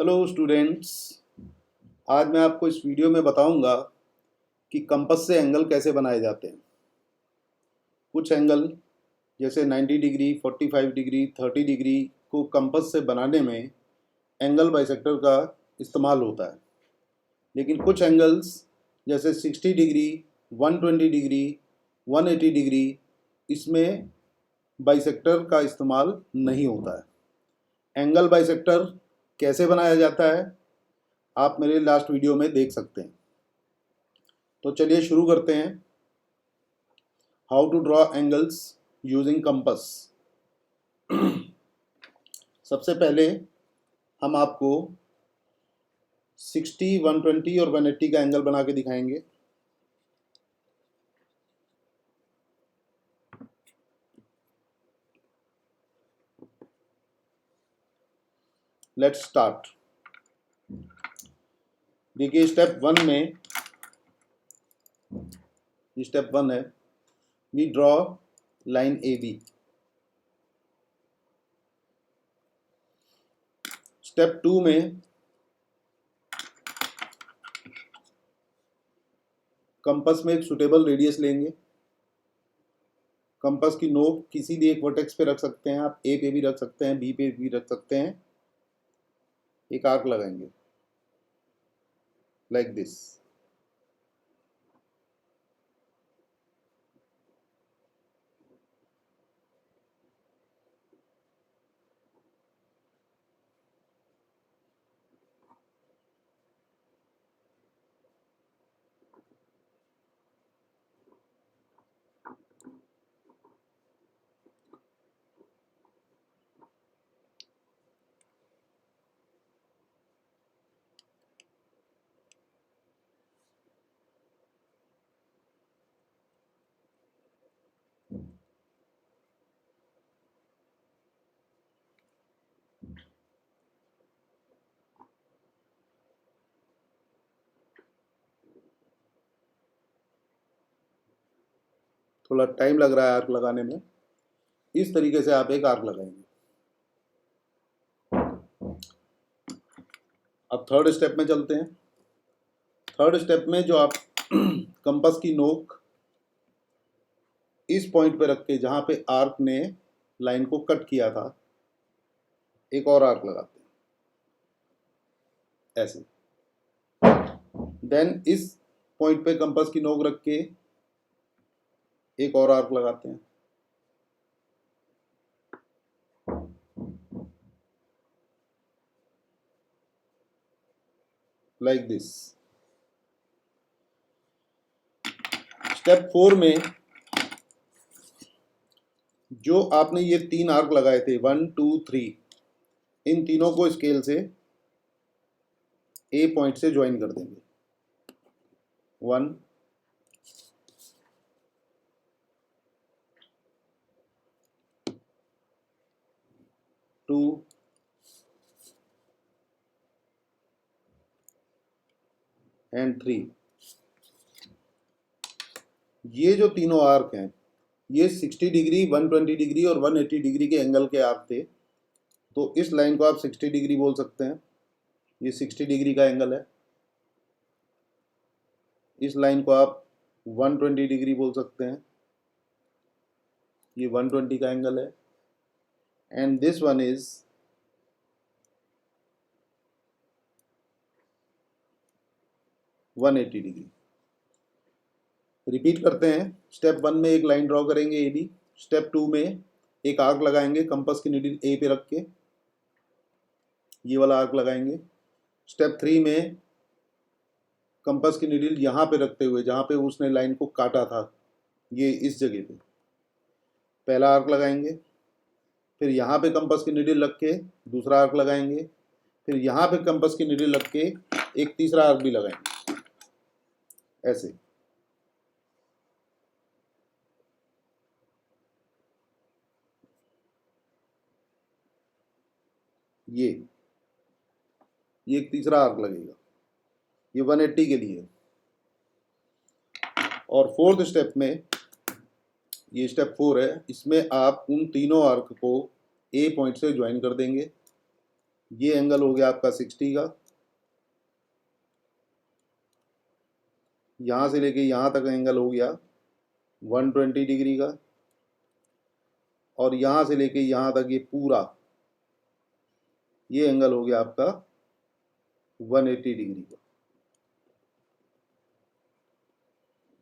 Hello students, आज मैं आपको इस वीडियो में बताऊंगा कि कंपास से एंगल कैसे बनाए जाते हैं। कुछ एंगल जैसे 90 डिग्री, 45 डिग्री, 30 डिग्री को कंपास से बनाने में एंगल बाइसेक्टर का इस्तेमाल होता है, लेकिन कुछ एंगल्स जैसे 60 डिग्री, 120 डिग्री, 180 डिग्री इसमें बाइसेक्टर का इस्तेमाल नहीं होता है। एंगल बाइसेक्टर कैसे बनाया जाता है आप मेरे लास्ट वीडियो में देख सकते हैं। तो चलिए शुरू करते हैं। How to draw angles using compass. सबसे पहले हम आपको 60, 120 और 180 का एंगल बना के दिखाएंगे। Let's start. देखिए स्टेप 1 में, स्टेप 1 है we draw line A B. Step 2 में कंपास में एक सुटेबल रेडियस लेंगे। कंपास की नोक किसी भी एक वर्टेक्स पे रख सकते हैं आप, ए पे भी रख सकते हैं, बी पे भी रख सकते हैं। एक आर्क लगाएंगे लाइक दिस। थोड़ा टाइम लग रहा है आर्क लगाने में। इस तरीके से आप एक आर्क लगाएंगे। अब थर्ड स्टेप में चलते हैं। थर्ड स्टेप में जो आप कंपास की नोक इस पॉइंट पे रख के जहां पे आर्क ने लाइन को कट किया था, एक और आर्क लगाते हैं ऐसे। देन इस पॉइंट पे कंपास की नोक रख के एक और आर्क लगाते हैं लाइक दिस। स्टेप 4 में जो आपने ये 3 आर्क लगाए थे 1, 2, 3, इन तीनों को स्केल से ए पॉइंट से ज्वाइन कर देंगे। 1, 2 एंड 3। ये जो तीनों आर्क हैं ये 60 डिग्री, 120 डिग्री और 180 डिग्री के एंगल के आर्क थे। तो इस लाइन को आप 60 डिग्री बोल सकते हैं, ये 60 डिग्री का एंगल है। इस लाइन को आप 120 डिग्री बोल सकते हैं, ये 120 का एंगल है। And this one is 180 degree. Repeat करते हैं। स्टेप 1 में एक लाइन ड्रॉ करेंगे ए बी। स्टेप 2 में एक आर्क लगाएंगे कंपास की नीडल ए पे रख के, ये वाला आर्क लगाएंगे। स्टेप 3 में कंपास की नीडल यहाँ पे रखते हुए जहाँ पे उसने लाइन को काटा था, ये इस जगह पे पहला आर्क लगाएंगे। फिर यहाँ पे कंपास की नीडल रख के दूसरा आर्क लगाएंगे। फिर यहाँ पे कंपास की नीडल रख के एक तीसरा आर्क भी लगाएंगे ऐसे। ये एक तीसरा आर्क लगेगा, ये 180 के लिए। और फोर्थ स्टेप में, ये स्टेप 4 है, इसमें आप उन तीनों आर्क को ए पॉइंट से ज्वाइन कर देंगे। ये एंगल हो गया आपका 60 का, यहाँ से लेके यहाँ तक एंगल हो गया 120 डिग्री का, और यहाँ से लेके यहाँ तक ये पूरा ये एंगल हो गया आपका 180 डिग्री का।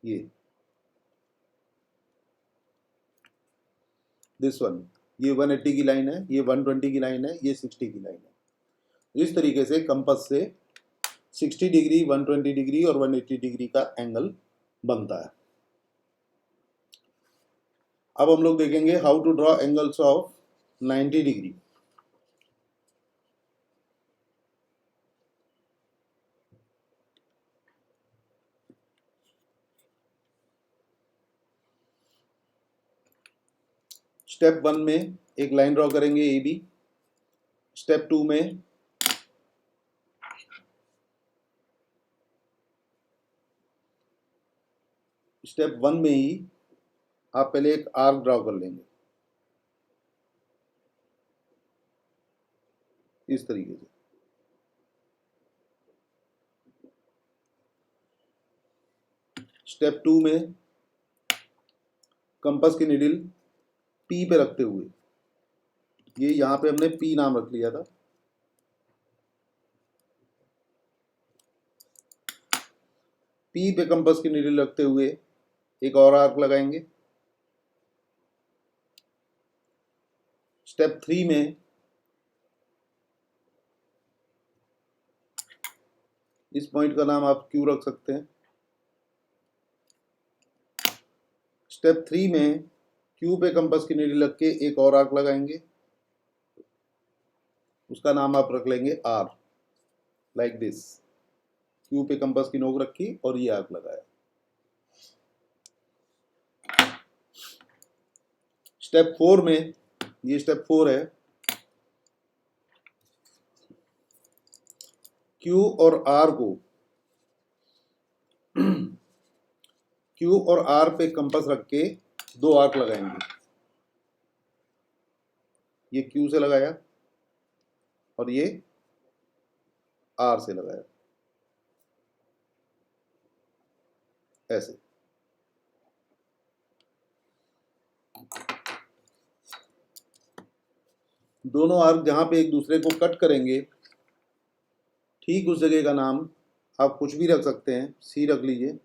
ये दिस वन, ये 180 की लाइन है, ये 120 की लाइन है, ये 60 की लाइन है। इस तरीके से कंपास से 60 डिग्री, 120 डिग्री और 180 डिग्री का एंगल बनता है। अब हम लोग देखेंगे how to draw angles of 90 degree. Step 1 में एक लाइन ड्रॉ करेंगे ए बी। स्टेप 2 में स्टेप 1 में ही आप पहले एक आर्क ड्रॉ कर लेंगे इस तरीके से। स्टेप 2 में कंपास की निडल पी पे रखते हुए, ये यहाँ पे हमने पी नाम रख लिया था, पी पे कंपास की निडल रखते हुए एक और आर्क लगाएंगे। स्टेप 3 में इस पॉइंट का नाम आप क्यू रख सकते हैं। स्टेप 3 में क्यू पे कंपास की निडल रख के एक और आर्क लगाएंगे, उसका नाम आप रख लेंगे आर, लाइक दिस। क्यू पे कंपास की नोक रखी और ये आर्क लगाया। स्टेप 4 में, ये स्टेप 4 है, क्यू और आर को क्यू और आर पे कंपास रख के दो आर्क लगाएंगे। ये क्यू से लगाया और ये आर से लगाया, ऐसे। दोनों आर्क जहां पे एक दूसरे को कट करेंगे, ठीक उस जगह का नाम आप कुछ भी रख सकते हैं, सी रख लीजिए।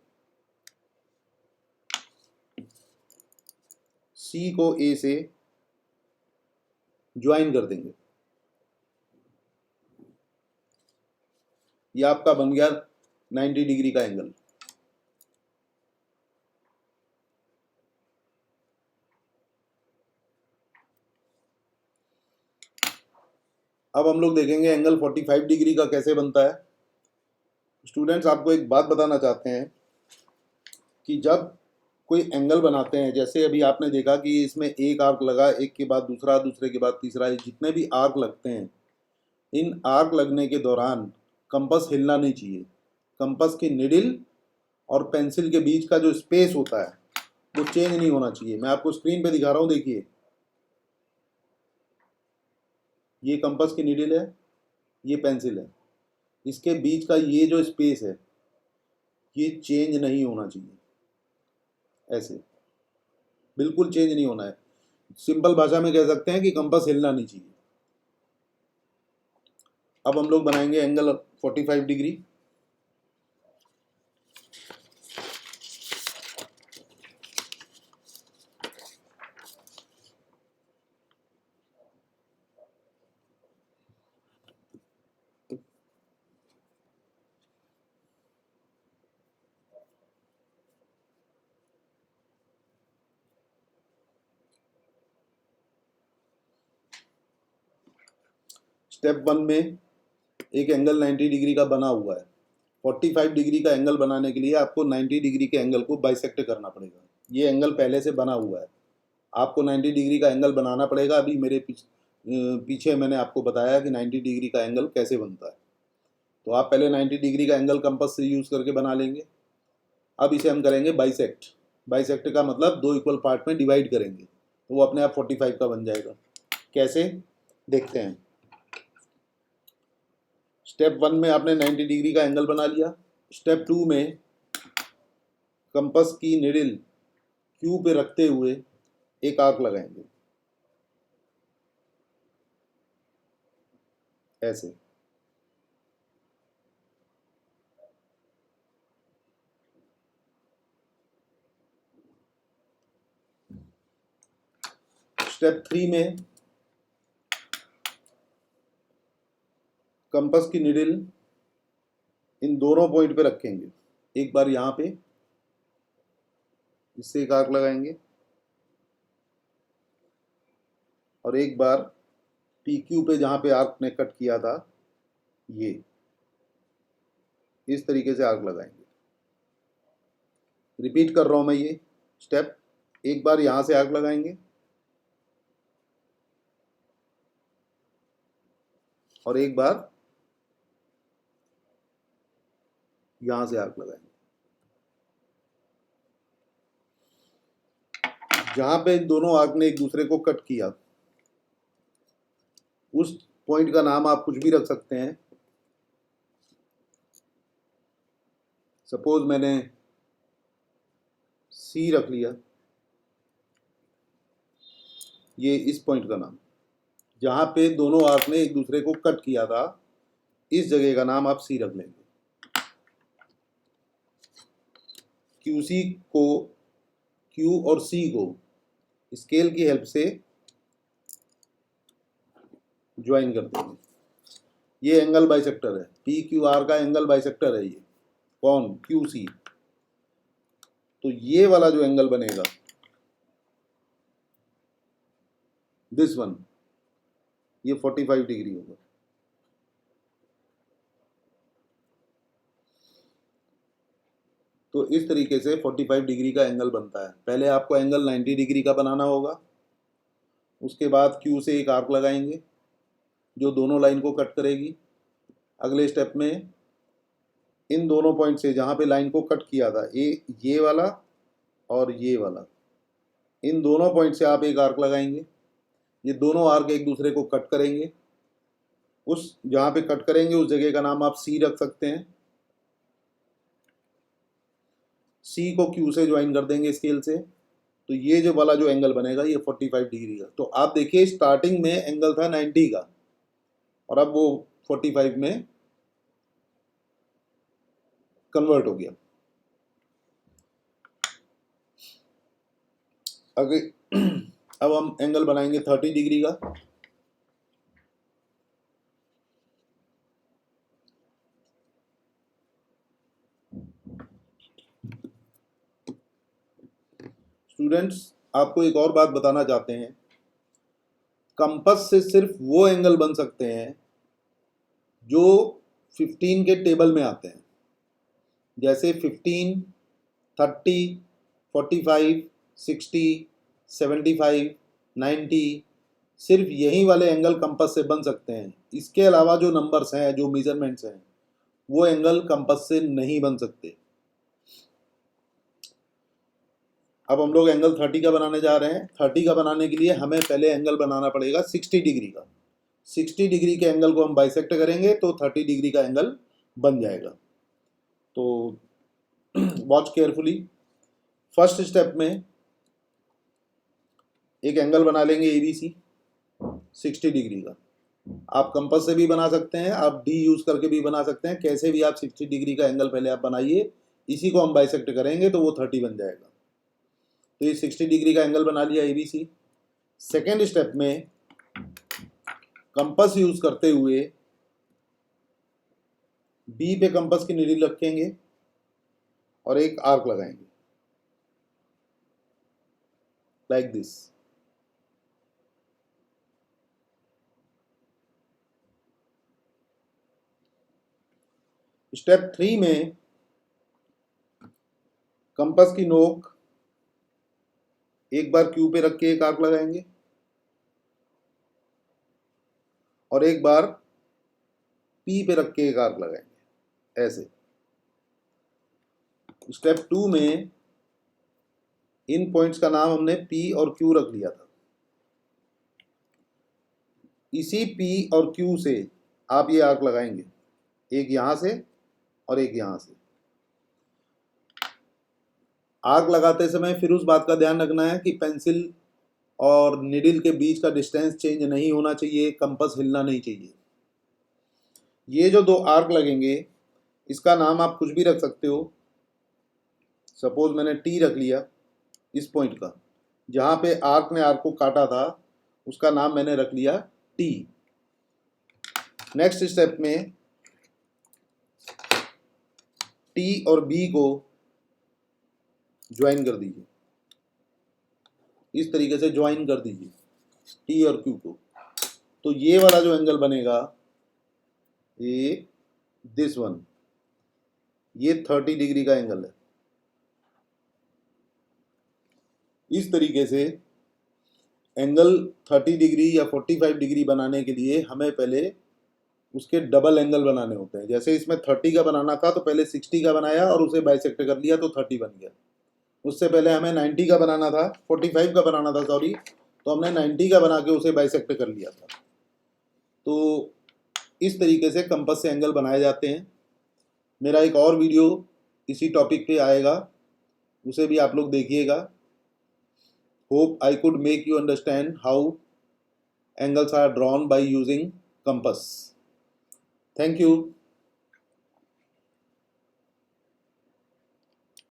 सी को ए से ज्वाइन कर देंगे। ये आपका बन गया 90 डिग्री का एंगल। अब हम लोग देखेंगे एंगल 45 डिग्री का कैसे बनता है। स्टूडेंट्स, आपको एक बात बताना चाहते हैं कि जब कोई एंगल बनाते हैं, जैसे अभी आपने देखा कि इसमें एक आर्क लगा, एक के बाद दूसरा, दूसरे के बाद तीसरा, जितने भी आर्क लगते हैं, इन आर्क लगने के दौरान कंपास हिलना नहीं चाहिए। कंपास की निडल और पेंसिल के बीच का जो स्पेस होता है वो चेंज नहीं होना चाहिए। मैं आपको स्क्रीन पे दिखा रहा हूँ, देखिए, ये कंपास की निडल है, ये पेंसिल है, इसके बीच का ये जो स्पेस है ये चेंज नहीं होना चाहिए, ऐसे बिल्कुल चेंज नहीं होना है। सिंपल भाषा में कह सकते हैं कि कंपास हिलना नहीं चाहिए। अब हम लोग बनाएंगे एंगल 45 डिग्री। स्टेप 1 में एक एंगल 90 डिग्री का बना हुआ है। 45 डिग्री का एंगल बनाने के लिए आपको 90 डिग्री के एंगल को बाइसेक्ट करना पड़ेगा। ये एंगल पहले से बना हुआ है, आपको 90 डिग्री का एंगल बनाना पड़ेगा। अभी मेरे पीछे मैंने आपको बताया कि 90 डिग्री का एंगल कैसे बनता है। तो आप पहले 90 डिग्री का एंगल कंपास से यूज़ करके बना लेंगे। अब इसे हम करेंगे बाइसेक्ट। बाइसेक्ट का मतलब दो इक्वल पार्ट में डिवाइड करेंगे, तो वो अपने आप 45 का बन जाएगा। कैसे, देखते हैं। स्टेप 1 में आपने 90 डिग्री का एंगल बना लिया। स्टेप 2 में कंपास की निडिल क्यू पे रखते हुए एक आर्क लगाएंगे ऐसे। स्टेप 3 में कंपास की निडिल इन दोनों पॉइंट पे रखेंगे, एक बार यहाँ पे इससे एक आर्क लगाएंगे और एक बार पी क्यू पे जहाँ पे आर्क ने कट किया था ये इस तरीके से आर्क लगाएंगे। रिपीट कर रहा हूँ मैं ये स्टेप, एक बार यहाँ से आर्क लगाएंगे और एक बार यहाँ से आर्क लगाएंगे। जहाँ पे इन दोनों आर्क ने एक दूसरे को कट किया उस पॉइंट का नाम आप कुछ भी रख सकते हैं। सपोज मैंने सी रख लिया, ये इस पॉइंट का नाम, जहाँ पे दोनों आर्क ने एक दूसरे को कट किया था इस जगह का नाम आप सी रख लेंगे। QC को, Q और C को स्केल की हेल्प से ज्वाइन कर देंगे। ये एंगल बाइसेक्टर है, PQR का एंगल बाइसेक्टर है ये। कौन? QC। तो ये वाला जो एंगल बनेगा दिस वन, ये 45 डिग्री होगा। तो इस तरीके से 45 डिग्री का एंगल बनता है। पहले आपको एंगल 90 डिग्री का बनाना होगा, उसके बाद Q से एक आर्क लगाएंगे जो दोनों लाइन को कट करेगी। अगले स्टेप में इन दोनों पॉइंट से जहाँ पे लाइन को कट किया था ये वाला और ये वाला, इन दोनों पॉइंट से आप एक आर्क लगाएंगे। ये दोनों आर्क एक दूसरे को कट करेंगे, उस जहाँ पे कट करेंगे उस जगह का नाम आप C रख सकते हैं। C को Q से ज्वाइन कर देंगे स्केल से, तो ये जो वाला जो एंगल बनेगा ये 45 डिग्री का। तो आप देखिए स्टार्टिंग में एंगल था 90 का और अब वो 45 में कन्वर्ट हो गया। अब हम एंगल बनाएंगे 30 डिग्री का। स्टूडेंट्स, आपको एक और बात बताना चाहते हैं, कंपास से सिर्फ वो एंगल बन सकते हैं जो 15 के टेबल में आते हैं, जैसे 15, 30, 45, 60, 75, 90, सिर्फ यही वाले एंगल कंपास से बन सकते हैं। इसके अलावा जो नंबर्स हैं, जो मेजरमेंट्स हैं, वो एंगल कंपास से नहीं बन सकते। अब हम लोग एंगल 30 का बनाने जा रहे हैं। 30 का बनाने के लिए हमें पहले एंगल बनाना पड़ेगा 60 डिग्री का। 60 डिग्री के एंगल को हम बाइसेक्ट करेंगे तो 30 डिग्री का एंगल बन जाएगा। तो वॉच केयरफुली। फर्स्ट स्टेप में एक एंगल बना लेंगे ABC 60 डिग्री का। आप कंपास से भी बना सकते हैं, आप D यूज करके भी बना सकते हैं, कैसे भी आप 60 डिग्री का एंगल पहले आप बनाइए, इसी को हम बाइसेक्ट करेंगे तो वो 30 बन जाएगा। तो ये 60 डिग्री का एंगल बना लिया ABC। सेकेंड स्टेप में कंपास यूज करते हुए B पे कंपास की नीडल रखेंगे और एक आर्क लगाएंगे लाइक दिस। स्टेप 3 में कंपास की नोक एक बार Q पे रख के एक आर्क लगाएंगे और एक बार P पे रख के एक आर्क लगाएंगे ऐसे। स्टेप 2 में इन पॉइंट्स का नाम हमने P और Q रख लिया था। इसी P और Q से आप ये आर्क लगाएंगे एक यहाँ से और एक यहाँ से। आर्क लगाते समय फिर उस बात का ध्यान रखना है कि पेंसिल और निडल के बीच का डिस्टेंस चेंज नहीं होना चाहिए, कंपास हिलना नहीं चाहिए। ये जो दो आर्क लगेंगे इसका नाम आप कुछ भी रख सकते हो। सपोज मैंने टी रख लिया इस पॉइंट का, जहाँ पे आर्क ने आर्क को काटा था उसका नाम मैंने रख लिया टी। नेक्स्ट स्टेप में टी और बी को ज्वाइन कर दीजिए, इस तरीके से ज्वाइन कर दीजिए टी और क्यू को। तो ये वाला जो एंगल बनेगा ये दिस वन, ये 30 डिग्री का एंगल है। इस तरीके से एंगल 30 डिग्री या 45 डिग्री बनाने के लिए हमें पहले उसके डबल एंगल बनाने होते हैं। जैसे इसमें 30 का बनाना था तो पहले 60 का बनाया और उसे बाइसेक्ट कर लिया तो 30 बन गया। उससे पहले हमें 90 का बनाना था, 45 का बनाना था सॉरी, तो हमने 90 का बना के उसे बाइसेक्ट कर लिया था। तो इस तरीके से कंपास से एंगल बनाए जाते हैं। मेरा एक और वीडियो इसी टॉपिक पे आएगा, उसे भी आप लोग देखिएगा। Hope I could make you understand how angles are drawn by using compass. Thank you.